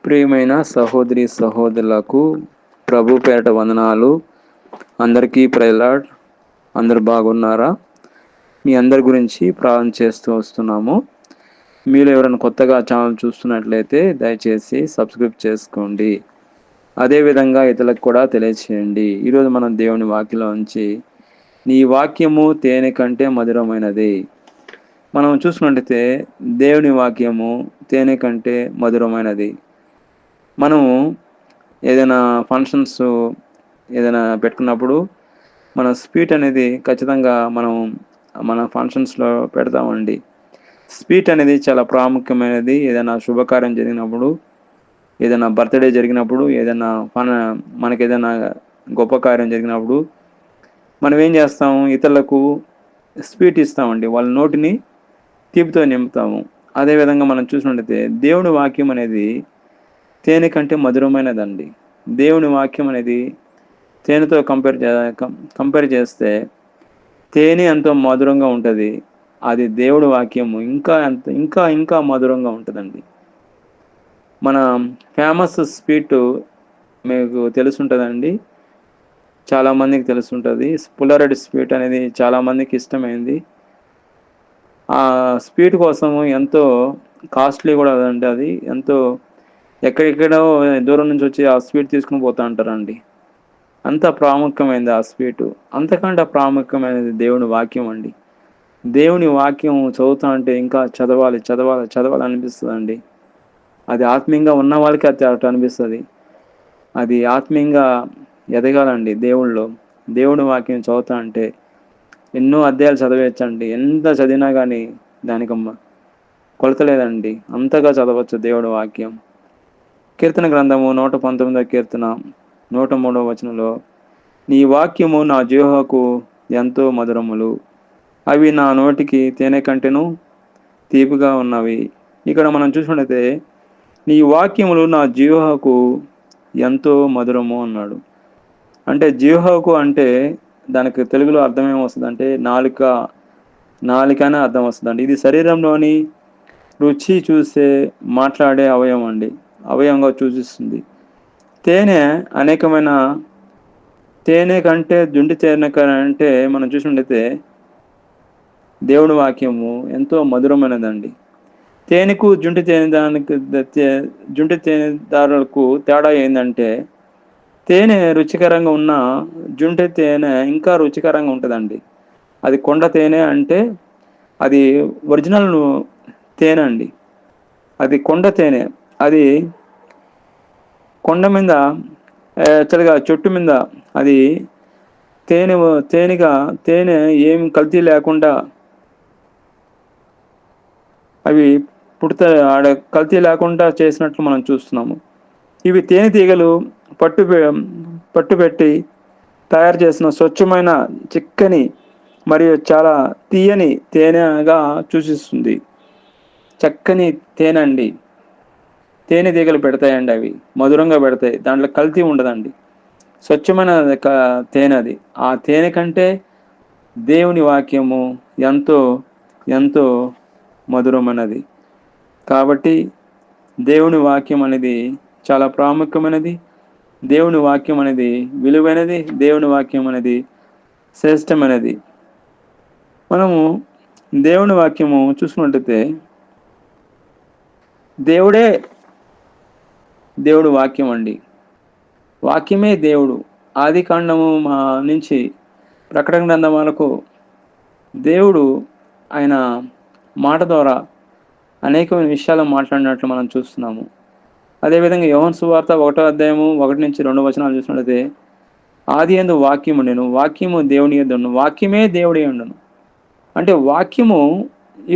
ప్రియమైన సహోదరి సహోదరులకు ప్రభు పేరట వందనాలు. అందరికీ ప్రైజ్ లార్డ్. అందరు బాగున్నారా? మీ అందరి గురించి ప్రార్థన చేస్తూ వస్తున్నాము. మీరు ఎవరైనా కొత్తగా ఛానల్ చూస్తున్నట్లయితే దయచేసి సబ్స్క్రైబ్ చేసుకోండి. అదేవిధంగా ఇతరులకు కూడా తెలియచేయండి. ఈరోజు మనం దేవుని వాక్యంలో ఉంచి నీ వాక్యము తేనె కంటే మధురమైనది. మనం చూసుకున్నట్లయితే దేవుని వాక్యము తేనె కంటే మధురమైనది. మనము ఏదైనా ఫంక్షన్స్ ఏదైనా పెట్టుకున్నప్పుడు మన స్వీట్ అనేది ఖచ్చితంగా మన ఫంక్షన్స్లో పెడతామండి. స్వీట్ అనేది చాలా ప్రాముఖ్యమైనది. ఏదైనా శుభకార్యం జరిగినప్పుడు, ఏదైనా బర్త్డే జరిగినప్పుడు, ఏదైనా మనకి ఏదైనా గొప్ప కార్యం జరిగినప్పుడు మనం ఏం చేస్తాము? ఇతరులకు స్వీట్ ఇస్తామండి. వాళ్ళ నోటిని తీపితో నింపుతాము. అదేవిధంగా మనం చూసినట్లయితే దేవుని వాక్యం అనేది తేనె కంటే మధురమైనదండి. దేవుని వాక్యం అనేది తేనెతో కంపేర్ చేస్తే తేనె ఎంతో మధురంగా ఉంటుంది. అది దేవుడి వాక్యము ఇంకా మధురంగా ఉంటుందండి. మన ఫేమస్ స్వీట్ మీకు తెలుసుంటుందండి, చాలామందికి తెలుసుంటుంది. పుల్లారెడ్డి స్వీట్ అనేది చాలామందికి ఇష్టమైంది. ఆ స్వీట్ కోసము ఎంతో కాస్ట్లీ కూడా అదండి. అది ఎంతో ఎక్కడెక్కడో దూరం నుంచి వచ్చి ఆ స్వీట్ తీసుకుని పోతూ ఉంటారండి. అంత ప్రాముఖ్యమైనది ఆ స్వీటు. అంతకంటే ప్రాముఖ్యమైనది దేవుని వాక్యం అండి. దేవుని వాక్యం చదువుతా అంటే ఇంకా చదవాలి అనిపిస్తుందండి. అది ఆత్మీయంగా ఉన్న వాళ్ళకి అట్లా అనిపిస్తుంది. అది ఆత్మీయంగా ఎదగాలండి దేవుళ్ళో. దేవుని వాక్యం చదువుతా అంటే ఎన్నో అధ్యాయాలు చదివేయచ్చండి. ఎంత చదివినా కానీ దానికి కొలతలేదండి. అంతగా చదవచ్చు దేవుడి వాక్యం. కీర్తన గ్రంథము 119వ కీర్తన 103వ వచనంలో, నీ వాక్యము నా జీవకు ఎంతో మధురములు, అవి నా నోటికి తేనె కంటెను తీపిగా ఉన్నవి. ఇక్కడ మనం చూసినట్లయితే నీ వాక్యములు నా జీవకు ఎంతో మధురము అన్నాడు. అంటే జీవకు అంటే దానికి తెలుగులో అర్థం ఏమొస్తుంది అంటే నాలుక అనే అర్థం వస్తుందండి. ఇది శరీరంలోని రుచి చూసే మాట్లాడే అవయవంగా సూచిస్తుంది. తేనె కంటే జుంటి తేనె కంటే మనం చూసినట్లయితే దేవుడి వాక్యము ఎంతో మధురమైనదండి. తేనెకు జుంటి తేనెదారులకు తేడా ఏంటంటే, తేనె రుచికరంగా ఉన్న జుంటి తేనె ఇంకా రుచికరంగా ఉంటుందండి. అది కొండ తేనె అంటే అది ఒరిజినల్ తేనె అండి. అది కొండ తేనె. అది కొండ మీద చక్కగా చెట్టు మీద అది తేనె ఏం కల్తీ లేకుండా అవి ఆడ కల్తీ లేకుండా చేసినట్లు మనం చూస్తున్నాము. ఇవి తేనెటీగలు పట్టుపెట్టి తయారు చేసిన స్వచ్ఛమైన చిక్కని మరియు చాలా తీయని తేనెగా సూచిస్తుంది. చక్కని తేనె అండి. తేనెటీగలు పెడతాయండి. అవి మధురంగా పెడతాయి. దాంట్లో కల్తీ ఉండదండి. స్వచ్ఛమైన తేనె అది. ఆ తేనె కంటే దేవుని వాక్యము ఎంతో ఎంతో మధురమైనది. కాబట్టి దేవుని వాక్యం అనేది చాలా ప్రాముఖ్యమైనది. దేవుని వాక్యం అనేది విలువైనది. దేవుని వాక్యం అనేది శ్రేష్టమైనది. మనము దేవుని వాక్యము చూసుకున్నట్లయితే దేవుడు వాక్యం అండి. వాక్యమే దేవుడు. ఆది కాండము నుంచి ప్రకటన గ్రంథం వరకు దేవుడు ఆయన మాట ద్వారా అనేకమైన విషయాలు మాట్లాడినట్లు మనం చూస్తున్నాము. అదేవిధంగా యోహాను సువార్త 1వ అధ్యాయము 1 నుంచి 2 వచనాలు చూసినట్లయితే, ఆది యందు వాక్యము ఉండెను, వాక్యము దేవుని యందు ఉండెను, వాక్యమే దేవుడే ఉండెను. అంటే వాక్యము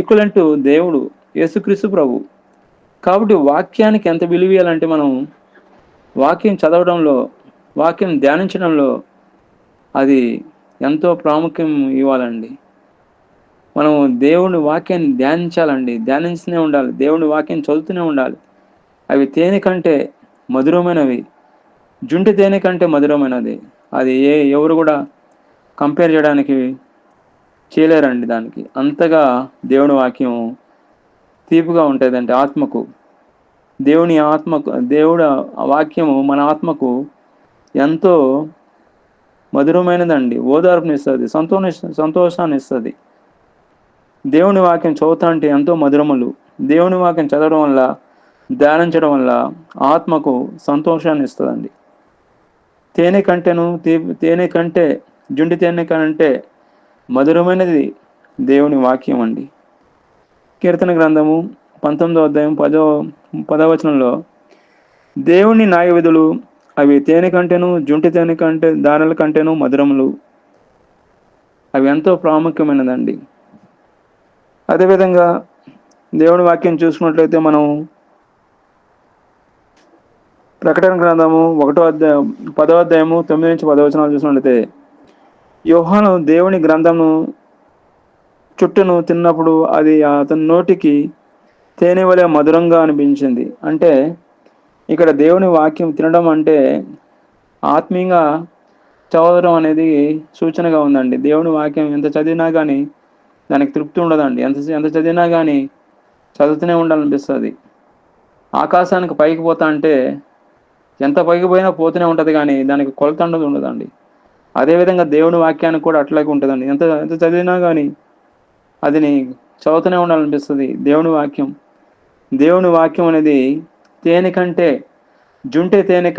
ఈక్వలెంట్ దేవుడు యేసుక్రీస్తు ప్రభు. కాబట్టి వాక్యానికి ఎంత విలువ ఇవ్వాలంటే మనం వాక్యం చదవడంలో, వాక్యం ధ్యానించడంలో అది ఎంతో ప్రాముఖ్యం ఇవ్వాలండి. మనం దేవుని వాక్యాన్ని ధ్యానించాలండి. ధ్యానిస్తూనే ఉండాలి. దేవుని వాక్యం చదువుతూనే ఉండాలి. అవి తేనె కంటే మధురమైనవి. జుంటి తేనె కంటే మధురమైనది. అది ఎవరు కూడా కంపేర్ చేయలేరండి దానికి. అంతగా దేవుని వాక్యం తీపిగా ఉంటుందంటే ఆత్మకు. దేవుని ఆత్మకు దేవుడు వాక్యము మన ఆత్మకు ఎంతో మధురమైనదండి. ఓదార్పునిస్తుంది, సంతోషాన్ని ఇస్తుంది. దేవుని వాక్యం చదువుతా అంటే ఎంతో మధురములు. దేవుని వాక్యం చదవడం వల్ల, ధ్యానించడం వల్ల ఆత్మకు సంతోషాన్ని ఇస్తుందండి. తేనె కంటే జుండి తేనె కంటే మధురమైనది దేవుని వాక్యం అండి. కీర్తన గ్రంథము 19వ అధ్యాయం 10వ వచనంలో దేవుని న్యాయ విధులు అవి తేనె కంటేను జుంటి తేనె కంటే దారుల కంటేను మధురములు. అవి ఎంతో ప్రాముఖ్యమైనదండి. అదేవిధంగా దేవుని వాక్యం చూసుకున్నట్లయితే మనం ప్రకటన గ్రంథము 10వ అధ్యాయము 9 నుంచి 10వ వచనాలు చూసినట్లయితే యోహాను దేవుని గ్రంథము చుట్టను తిన్నప్పుడు అది అతని నోటికి తేనె వలె మధురంగా అనిపించింది. అంటే ఇక్కడ దేవుని వాక్యం తినడం అంటే ఆత్మీయంగా చదవడం అనేది సూచనగా ఉందండి. దేవుని వాక్యం ఎంత చదివినా కానీ దానికి తృప్తి ఉండదండి. ఎంత చదివినా కానీ చదువుతూనే ఉండాలనిపిస్తుంది. ఆకాశానికి పైకి పోతా అంటే ఎంత పైకి పోయినా పోతూనే ఉంటుంది, కానీ దానికి కొలత ఉండదండి. అదేవిధంగా దేవుని వాక్యానికి కూడా అట్లాగే ఉంటుందండి. ఎంత ఎంత చదివినా కానీ అది చదువుతూనే ఉండాలనిపిస్తుంది. దేవుని వాక్యం అనేది తేనె కంటే జుంటే తేనె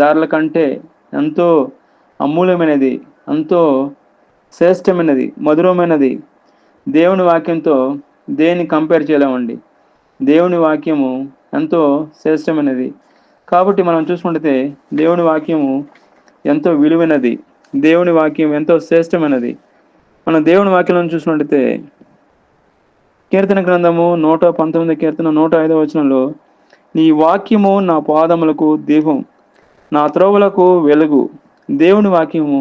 దారుల కంటే ఎంతో అమూల్యమైనది, ఎంతో శ్రేష్టమైనది, మధురమైనది. దేవుని వాక్యంతో దేన్ని కంపేర్ చేయలేమండి. దేవుని వాక్యము ఎంతో శ్రేష్టమైనది. కాబట్టి మనం చూసుకుంటే దేవుని వాక్యము ఎంతో విలువైనది, దేవుని వాక్యం ఎంతో శ్రేష్టమైనది. మనం దేవుని వాక్యం చూసినట్లయితే కీర్తన గ్రంథము 119 కీర్తన 105వ వచనంలో నీ వాక్యము నా పాదములకు దీపం, నా త్రోవలకు వెలుగు. దేవుని వాక్యము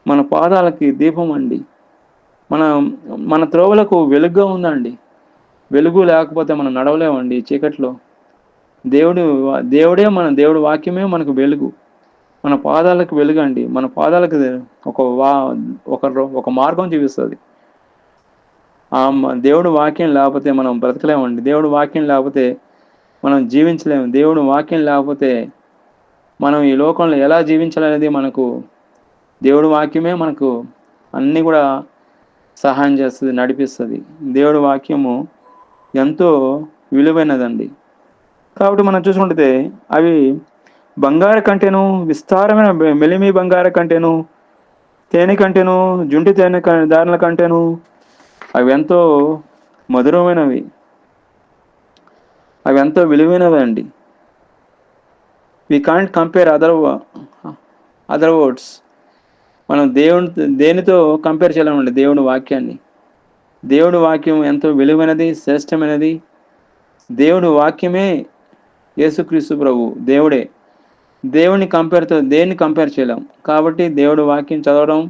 మన పాదాలకి దీపం అండి. మన త్రోవలకు వెలుగుగా ఉందండి. వెలుగు లేకపోతే మనం నడవలేమండి చీకట్లో. దేవుడి వాక్యమే మనకు వెలుగు, మన పాదాలకు వెలుగండి. మన పాదాలకు ఒక మార్గం చూపిస్తుంది. దేవుడి వాక్యం లేకపోతే మనం బ్రతకలేమండి. దేవుడి వాక్యం లేకపోతే మనం జీవించలేము. దేవుడి వాక్యం లేకపోతే మనం ఈ లోకంలో ఎలా జీవించాలనేది మనకు దేవుడి వాక్యమే మనకు అన్నీ కూడా సహాయం చేస్తుంది, నడిపిస్తుంది. దేవుడి వాక్యము ఎంతో విలువైనదండి. కాబట్టి మనం చూసుకుంటే అవి బంగారు కంటేను, విస్తారమైన మెలిమి బంగారు కంటేను, తేనె కంటేను, జుంటి తేనె దారుల కంటేను అవి ఎంతో మధురమైనవి, అవి ఎంతో విలువైనవి అండి. We can't compare other words. మనం దేనితో కంపేర్ చేయలేమండి దేవుని వాక్యాన్ని. దేవుడి వాక్యం ఎంతో విలువైనది, శ్రేష్టమైనది. దేవుడి వాక్యమే యేసుక్రీస్తు ప్రభు, దేవుడే. దేన్ని కంపేర్ చేయలేం. కాబట్టి దేవుడి వాక్యం చదవడం,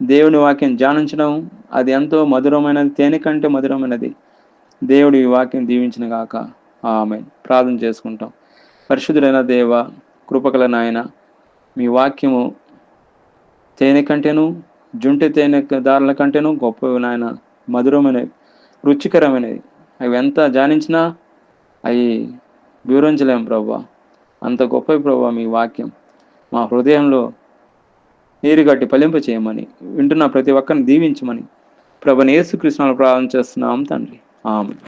దేవుని వాక్యం ధ్యానించడం అది ఎంతో మధురమైనది, తేనె కంటే మధురమైనది. దేవుడి వాక్యం దీవించిన గాక. ఆమేన్. ప్రార్థన చేసుకుంటాం. పరిశుద్ధుడైన దేవ, కృపగల నాయన, మీ వాక్యము తేనె కంటేను, జుంటి తేనె దారుల కంటేను గొప్పవి నాయన, మధురమైనవి, రుచికరమైనవి. అవి ఎంత ధ్యానించినా అవి వివరించలేం ప్రభా. అంత గొప్పవి ప్రభా మీ వాక్యం. మా హృదయంలో నీరుగట్టి ఫలింప చేయమని, వింటున్న ప్రతి ఒక్కరిని దీవించమని ప్రభువైన యేసుక్రీస్తునామములో ప్రార్థన చేస్తున్నాం తండ్రి. ఆమేన్.